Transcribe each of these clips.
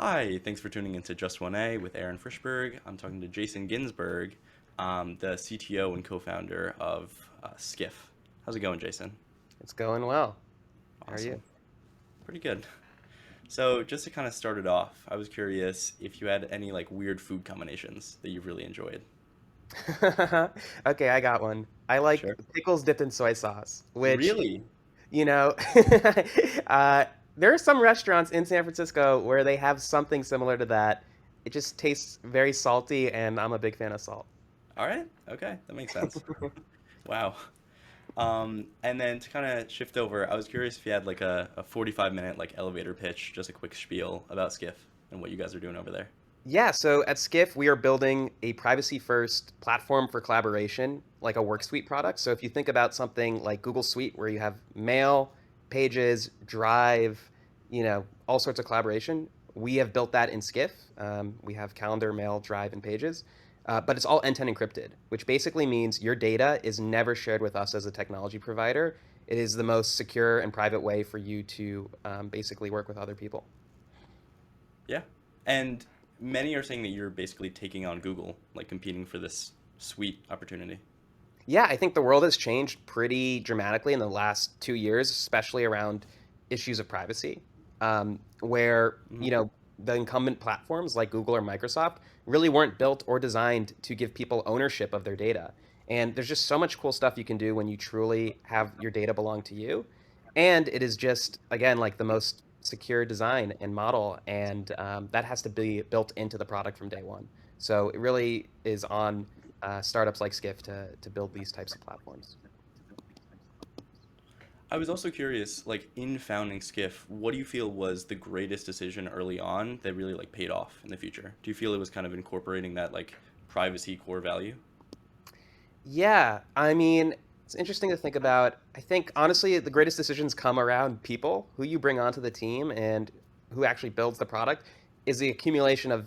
Hi, thanks for tuning into Just 1A with Aaron Frischberg. I'm talking to Jason Ginsberg, the CTO and co-founder of Skiff. How's it going, Jason? It's going well. How are you? Awesome. Pretty good. So, just to kind of start it off, I was curious if you had any like weird food combinations that you've really enjoyed. Okay, I got one. I like Sure. pickles dipped in soy sauce, which, Really? you know, uh, there are some restaurants in San Francisco where they have something similar to that. It just tastes very salty, and I'm a big fan of salt. All right. Okay, that makes sense. Wow. And then to kind of shift over, I was curious if you had like a 45-minute like elevator pitch, just a quick spiel about Skiff and what you guys are doing over there. Yeah, so at Skiff, we are building a privacy-first platform for collaboration, like a work suite product. So if you think about something like Google Suite, where you have Mail, Pages, Drive, all sorts of collaboration, we have built that in Skiff. We have Calendar, Mail, Drive, and Pages, but it's all end-to-end encrypted, which basically means your data is never shared with us as a technology provider. It is the most secure and private way for you to basically work with other people. Yeah. And many are saying that you're basically taking on Google, like competing for this sweet opportunity. Yeah, I think the world has changed pretty dramatically in the last 2 years, especially around issues of privacy, where, Hmm. the incumbent platforms like Google or Microsoft really weren't built or designed to give people ownership of their data. And there's just so much cool stuff you can do when you truly have your data belong to you. And it is just, again, like the most secure design and model. And that has to be built into the product from day one. So it really is on startups like Skiff to build these types of platforms. I was also curious, like in founding Skiff, what do you feel was the greatest decision early on that really like paid off in the future? Do you feel it was kind of incorporating that like privacy core value? Yeah, I mean, it's interesting to think about. I think honestly, the greatest decisions come around people who you bring onto the team and who actually builds the product is the accumulation of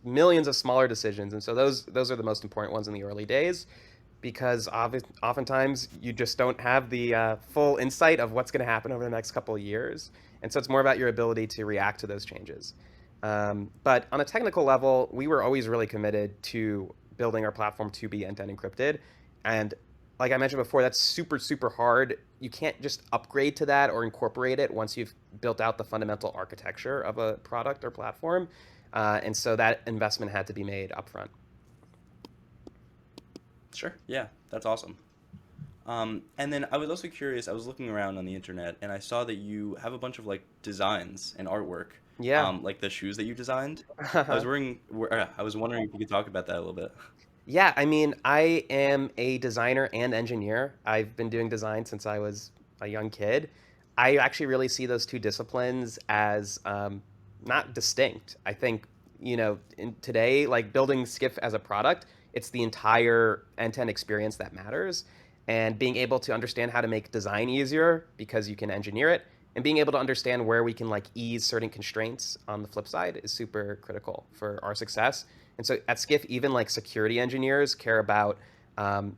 millions of smaller decisions, and so those are the most important ones in the early days because oftentimes you just don't have the full insight of what's going to happen over the next couple of years, and so it's more about your ability to react to those changes. But on a technical level, we were always really committed to building our platform to be end-to-end encrypted. And like I mentioned before, that's super, super hard. You can't just upgrade to that or incorporate it once you've built out the fundamental architecture of a product or platform. And so that investment had to be made upfront. Sure. Yeah, that's awesome. And then I was also curious, I was looking around on the internet and I saw that you have a bunch of like designs and artwork, Yeah. like the shoes that you designed. I was wondering if you could talk about that a little bit. Yeah, I mean, I am a designer and engineer. I've been doing design since I was a young kid. I actually really see those two disciplines as not distinct. I think, in today, like building Skiff as a product, it's the entire end-to-end experience that matters. And being able to understand how to make design easier because you can engineer it, and being able to understand where we can like ease certain constraints on the flip side is super critical for our success. And so at Skiff, even like security engineers care about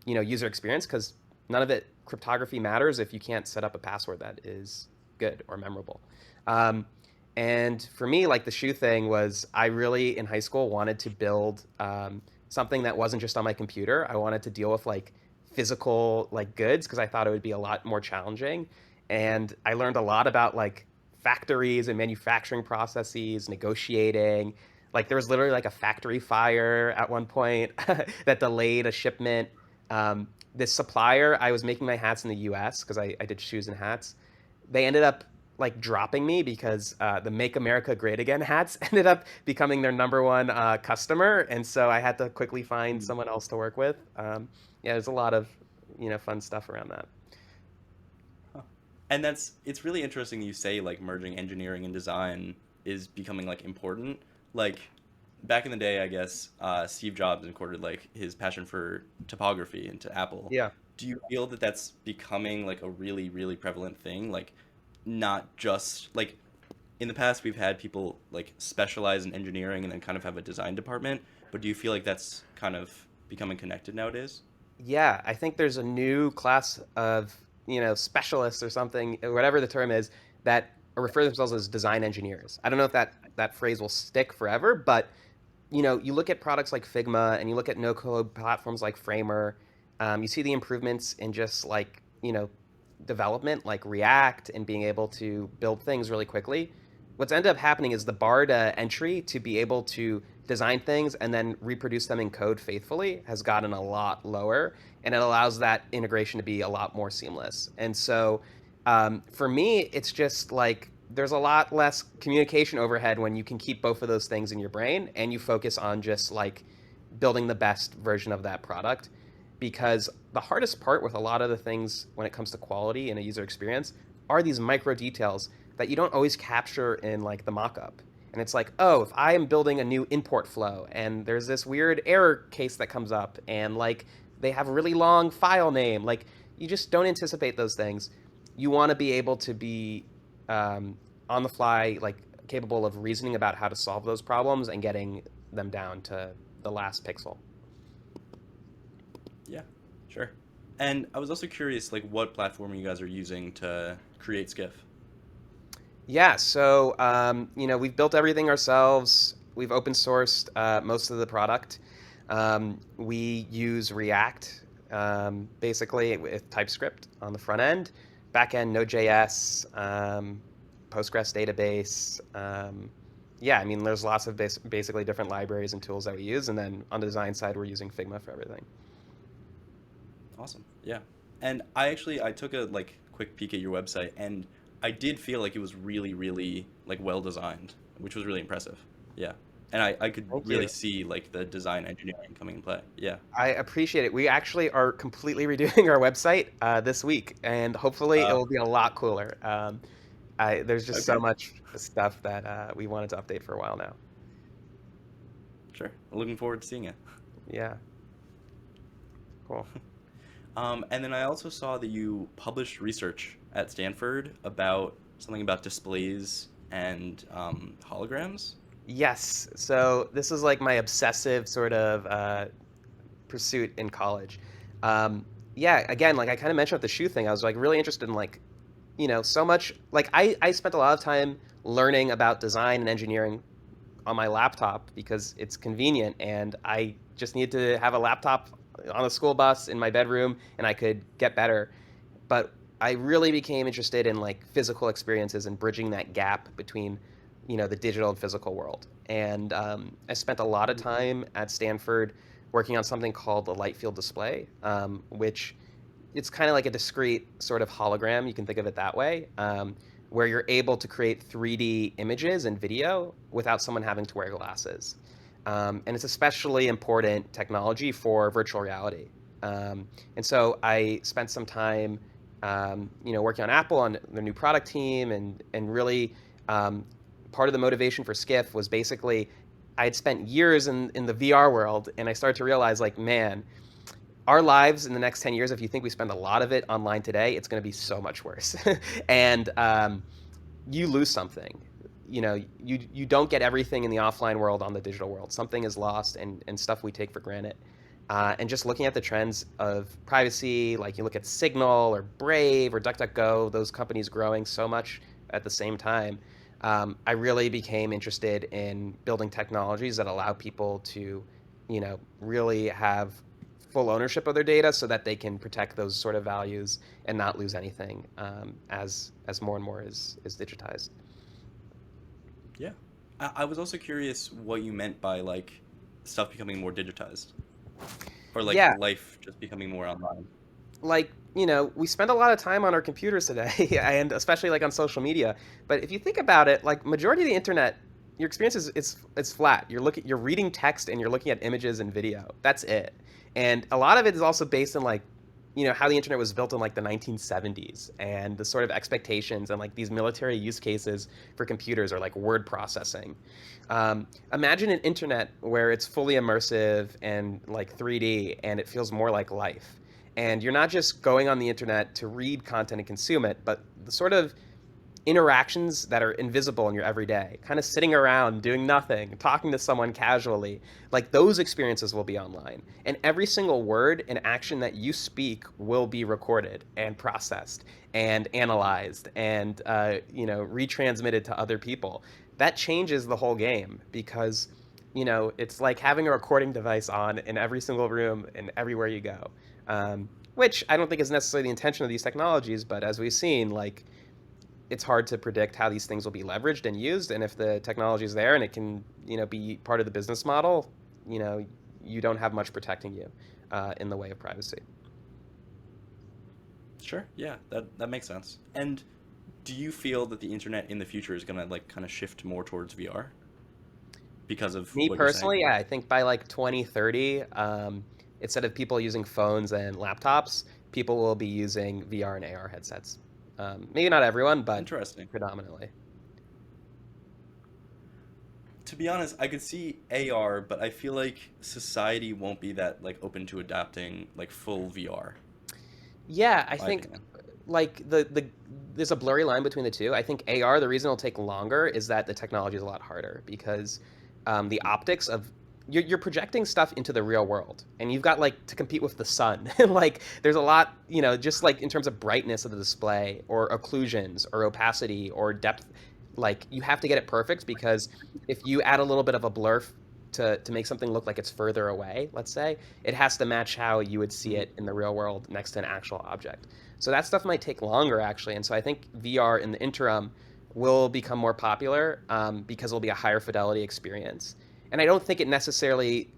user experience because none of it cryptography matters if you can't set up a password that is good or memorable. Um, and for me, like the shoe thing was, I really in high school wanted to build something that wasn't just on my computer. I wanted to deal with like physical like goods because I thought it would be a lot more challenging. And I learned a lot about like factories and manufacturing processes, negotiating. Like there was literally like a factory fire at one point that delayed a shipment. This supplier, I was making my hats in the U.S. because I did shoes and hats. They ended up like dropping me because the Make America Great Again hats ended up becoming their number one customer, and so I had to quickly find Hmm. someone else to work with. Yeah, there's a lot of fun stuff around that. Huh. And it's really interesting you say like merging engineering and design is becoming like important. Like back in the day, I guess Steve Jobs included like his passion for topography into Apple. Yeah. Do you feel that that's becoming like a really, really prevalent thing? Like not just like in the past we've had people like specialize in engineering and then kind of have a design department, but do you feel like that's kind of becoming connected nowadays? Yeah, I think there's a new class of, specialists or something, whatever the term is, that refer themselves as design engineers. I don't know if that that phrase will stick forever. But you look at products like Figma and you look at no code platforms like Framer, you see the improvements in just like, development like React and being able to build things really quickly. What's ended up happening is the bar to entry to be able to design things and then reproduce them in code faithfully has gotten a lot lower, and it allows that integration to be a lot more seamless. And so for me, it's just like there's a lot less communication overhead when you can keep both of those things in your brain and you focus on just like building the best version of that product. Because the hardest part with a lot of the things when it comes to quality and a user experience are these micro details that you don't always capture in like the mockup. And it's like, oh, if I am building a new import flow and there's this weird error case that comes up and like they have a really long file name, like you just don't anticipate those things. You want to be able to be on the fly, like capable of reasoning about how to solve those problems and getting them down to the last pixel. Yeah, sure. And I was also curious, like, what platform you guys are using to create Skiff. Yeah, so we've built everything ourselves. We've open sourced most of the product. We use React basically with TypeScript on the front end, back end Node.js, Postgres database. Yeah, I mean, there's lots of basically different libraries and tools that we use, and then on the design side, we're using Figma for everything. Awesome. Yeah. And I took a like quick peek at your website, and I did feel like it was really, really like well designed, which was really impressive. Yeah. And I could Thank really you. see like the design engineering coming in play. Yeah. I appreciate it. We actually are completely redoing our website this week, and hopefully it Uh, will be a lot cooler. There's just so okay. much stuff that we wanted to update for a while now. Sure. Looking forward to seeing it. Yeah, cool. And then I also saw that you published research at Stanford about something about displays and holograms. Yes, so this is like my obsessive sort of pursuit in college. Um, yeah, again, like I kind of mentioned with the shoe thing, I was like really interested in like, so much. Like I spent a lot of time learning about design and engineering on my laptop because it's convenient, and I just needed to have a laptop on a school bus in my bedroom and I could get better. But I really became interested in like physical experiences and bridging that gap between the digital and physical world. And I spent a lot of time at Stanford working on something called the light field display, which it's kind of like a discrete sort of hologram. You can think of it that way, where you're able to create 3D images and video without someone having to wear glasses. And it's especially important technology for virtual reality. And so I spent some time, working on Apple on their new product team, and really part of the motivation for Skiff was basically I had spent years in the VR world, and I started to realize, like, man, our lives in the next 10 years, if you think we spend a lot of it online today, it's going to be so much worse. And you lose something. You don't get everything in the offline world on the digital world. Something is lost, and stuff we take for granted. And just looking at the trends of privacy, like you look at Signal or Brave or DuckDuckGo, those companies growing so much at the same time, I really became interested in building technologies that allow people to, really have full ownership of their data so that they can protect those sort of values and not lose anything as more and more is digitized. Yeah. I was also curious what you meant by like stuff becoming more digitized or like Yeah, life just becoming more online. like we spend a lot of time on our computers today and especially like on social media. But if you think about it, like majority of the internet, your experience is it's flat. You're reading text and you're looking at images and video. That's it. And a lot of it is also based on like how the internet was built in like the 1970s and the sort of expectations and like these military use cases for computers, or like word processing. Imagine an internet where it's fully immersive and like 3D, and it feels more like life. And you're not just going on the internet to read content and consume it, but the sort of interactions that are invisible in your everyday, kind of sitting around doing nothing, talking to someone casually, like those experiences will be online. And every single word and action that you speak will be recorded and processed and analyzed and retransmitted to other people. that changes the whole game because, it's like having a recording device on in every single room and everywhere you go. Which I don't think is necessarily the intention of these technologies, but as we've seen, like, it's hard to predict how these things will be leveraged and used. And if the technology is there and it can, be part of the business model, you know, you don't have much protecting you in the way of privacy. Sure. Yeah, that makes sense. And do you feel that the internet in the future is gonna like kind of shift more towards VR because of Me what you're saying? personally, yeah, I think by like 2030, instead of people using phones and laptops, people will be using VR and AR headsets. Maybe not everyone, but Interesting. predominantly. To be honest, I could see AR, but I feel like society won't be that like open to adapting like full VR. Yeah, I My think opinion. like there's a blurry line between the two. I think AR, the reason it'll take longer is that the technology is a lot harder because the optics of you're projecting stuff into the real world and you've got like to compete with the sun. Like there's a lot, just like in terms of brightness of the display or occlusions or opacity or depth, like you have to get it perfect because if you add a little bit of a blur to make something look like it's further away, let's say, it has to match how you would see Mhm. it in the real world next to an actual object. So that stuff might take longer actually. And so I think VR in the interim will become more popular because it'll be a higher fidelity experience. And I don't think it necessarily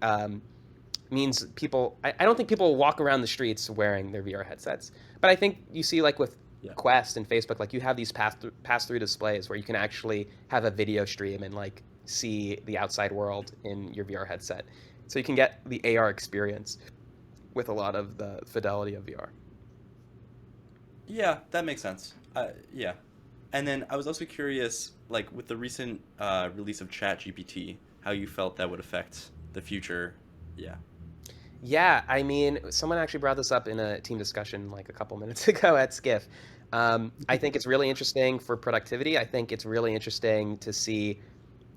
means people. I don't think people will walk around the streets wearing their VR headsets. But I think you see, like with Yeah. Quest and Facebook, like you have these pass through displays where you can actually have a video stream and like see the outside world in your VR headset. So you can get the AR experience with a lot of the fidelity of VR. Yeah, that makes sense. Yeah. And then I was also curious, like with the recent release of ChatGPT, how you felt that would affect the future. Yeah. Yeah, I mean, someone actually brought this up in a team discussion like a couple minutes ago at Skiff. I think it's really interesting for productivity. I think it's really interesting to see.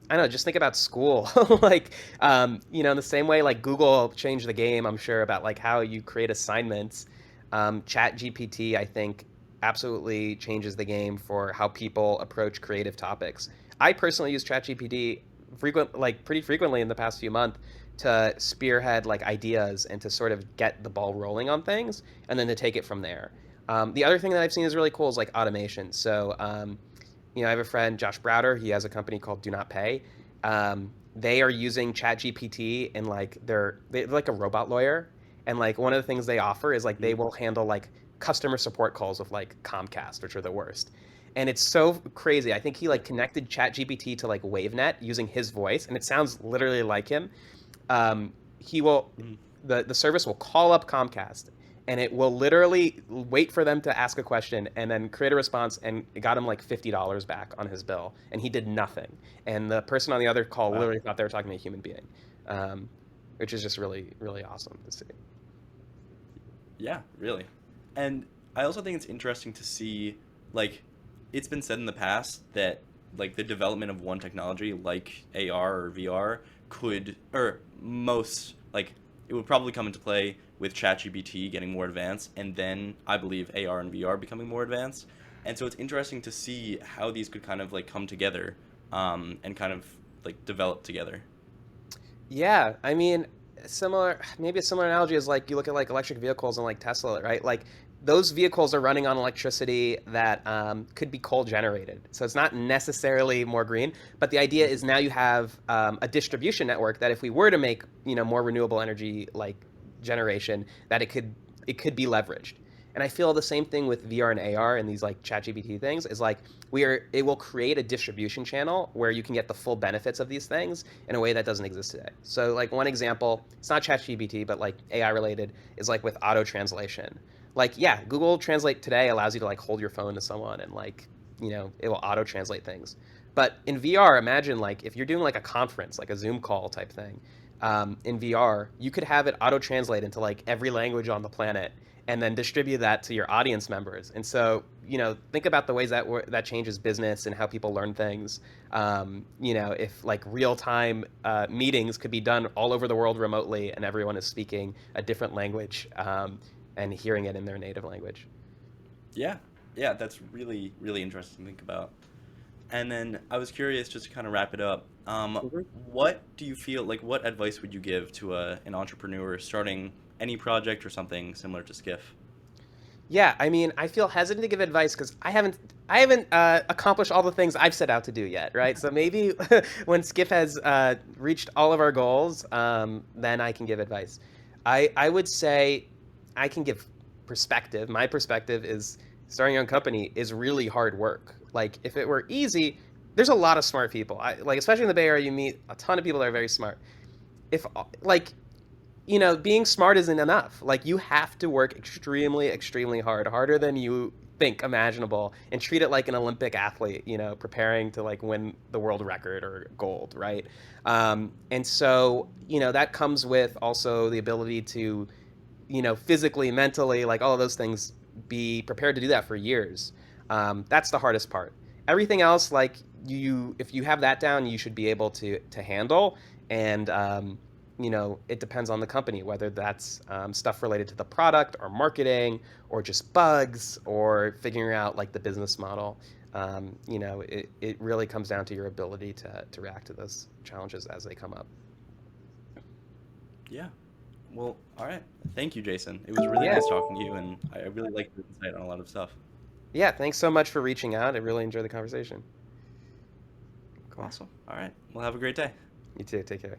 I don't know, just think about school. Like, in the same way, like Google changed the game, I'm sure, about like how you create assignments. Chat GPT, I think, absolutely changes the game for how people approach creative topics. I personally use Chat GPT pretty frequently in the past few months to spearhead like ideas and to sort of get the ball rolling on things, and then to take it from there. The other thing that I've seen is really cool is like automation. So, I have a friend, Josh Browder. He has a company called Do Not Pay. They are using ChatGPT and like they're like a robot lawyer. And like one of the things they offer is like they Mhm. will handle like customer support calls with like Comcast, which are the worst. And it's so crazy. I think he Yeah. like connected ChatGPT to like WaveNet using his voice, and it sounds literally like him. He will Mhm. the service will call up Comcast and it will literally wait for them to ask a question and then create a response, and it got him like $50 back on his bill and he did nothing, and the person on the other call Wow. literally thought they were talking to a human being, um, which is just really really awesome to see. Yeah, really. And I also think it's interesting to see, like, it's been said in the past that, like, the development of one technology, like AR or VR, could, or most, like, it would probably come into play with ChatGPT getting more advanced, and then I believe AR and VR becoming more advanced. And so it's interesting to see how these could kind of, like, come together and kind of, like, develop together. Yeah, I mean, maybe a similar analogy is like you look at like electric vehicles and like Tesla, right? Like those vehicles are running on electricity that could be coal generated. So it's not necessarily more green, but the idea is now you have a distribution network that if we were to make, more renewable energy like generation, that it could be leveraged. And I feel the same thing with VR and AR and these like ChatGPT things is like it will create a distribution channel where you can get the full benefits of these things in a way that doesn't exist today. So like one example, it's not ChatGPT, but like AI related is like with auto translation. Like yeah, Google Translate today allows you to like hold your phone to someone and like, it will auto translate things. But in VR, imagine like if you're doing like a conference, like a Zoom call type thing, in VR, you could have it auto translate into like every language on the planet and then distribute that to your audience members. And so, think about the ways that changes business and how people learn things. If like real time meetings could be done all over the world remotely, and everyone is speaking a different language and hearing it in their native language. Yeah, yeah, that's really, really interesting to think about. And then I was curious, just to kind of wrap it up, Mhm. what do you feel like? What advice would you give to an entrepreneur starting any project or something similar to Skiff? Yeah, I mean, I feel hesitant to give advice because I haven't accomplished all the things I've set out to do yet, right? So maybe when Skiff has reached all of our goals, then I can give advice. I would say I can give perspective. My perspective is starting your own company is really hard work. Like if it were easy, there's a lot of smart people. Like especially in the Bay Area, you meet a ton of people that are very smart. If like being smart isn't enough. Like you have to work extremely, extremely hard, harder than you think imaginable, and treat it like an Olympic athlete, preparing to like win the world record or gold, right? And so, that comes with also the ability to, physically, mentally, like all of those things, be prepared to do that for years. That's the hardest part. Everything else, like if you have that down, you should be able to handle. And it depends on the company, whether that's stuff related to the product or marketing or just bugs or figuring out like the business model. It really comes down to your ability to react to those challenges as they come up. Yeah. Well, all right. Thank you, Jason. It was really Yeah. nice talking to you, and I really liked your insight on a lot of stuff. Yeah. Thanks so much for reaching out. I really enjoyed the conversation. Cool. Awesome. All right. Well, have a great day. You too. Take care.